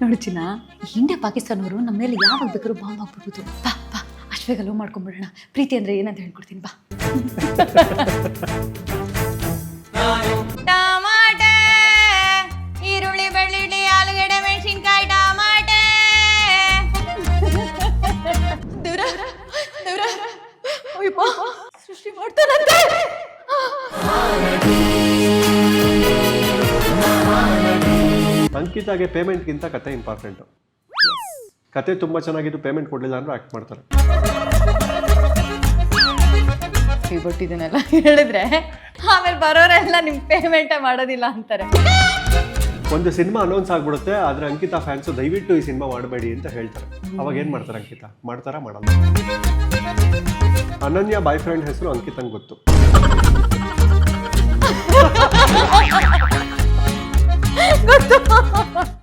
ನೋಡು ಚಿನ್ನ, ಇಂಡಿಯಾ ಪಾಕಿಸ್ತಾನವರು ನಮ್ಮ ಮೇಲೆ ಯಾವಾಗ ಬೇಕಾದ್ರೂ ಬಾಂಬ್ ಹಾಕ್ಬಿಡ್ಬೋದು. ಬಾ ಬಾ ಅಷ್ಟು ಬೇಗ ಲವ್ ಮಾಡ್ಕೊಂಡ್ಬಿಡೋಣ. ಪ್ರೀತಿ ಅಂದ್ರೆ ಏನಂತ ಹೇಳ್ಕೊಡ್ತೀನಿ ಬಾ. ಟಮಾಟೆ, ಈರುಳ್ಳಿ, ಬೆಳ್ಳುಳ್ಳಿ, ಆಲೂಗಡ್ಡೆ, ಮೆಣಸಿನ್ಕಾಯಿ, ಟಮಾಟೆ. ದೇವ್ರ ದೇವ್ರ ಅಯ್ಯಪ್ಪ, ಸೃಷ್ಟಿ ಮಾಡ್ತಾನಂತೆ. ಅಂಕಿತಾಗೆ ಪೇಮೆಂಟ್ಗಿಂತ ಕತೆ ಇಂಪಾರ್ಟೆಂಟು. ಕತೆ ತುಂಬ ಚೆನ್ನಾಗಿದ್ದು ಪೇಮೆಂಟ್ ಕೊಡಲಿಲ್ಲ ಅಂದ್ರೆ ಆ್ಯಕ್ಟ್ ಮಾಡ್ತಾರೆ. ಬಟ್ ಇದನ್ನೆಲ್ಲ ಹೇಳಿದ್ರೆ ಆಮೇಲೆ ಬರೋರೆಲ್ಲ ನಿಮ್ ಪೇಮೆಂಟೇ ಮಾಡೋದಿಲ್ಲ ಅಂತಾರೆ. ಒಂದು ಸಿನಿಮಾ ಅನೌನ್ಸ್ ಆಗ್ಬಿಡುತ್ತೆ, ಆದರೆ ಅಂಕಿತಾ ಫ್ಯಾನ್ಸು ದಯವಿಟ್ಟು ಈ ಸಿನಿಮಾ ಮಾಡಬೇಡಿ ಅಂತ ಹೇಳ್ತಾರೆ. ಅವಾಗ ಏನು ಮಾಡ್ತಾರೆ ಅಂಕಿತಾ? ಮಾಡ್ತಾರಾ ಮಾಡಲ್ಲ? ಅನನ್ಯ ಬಾಯ್ ಫ್ರೆಂಡ್ ಹೆಸರು ಅಂಕಿತಂಗೆ ಗೊತ್ತು. ಗೊತ್ತು.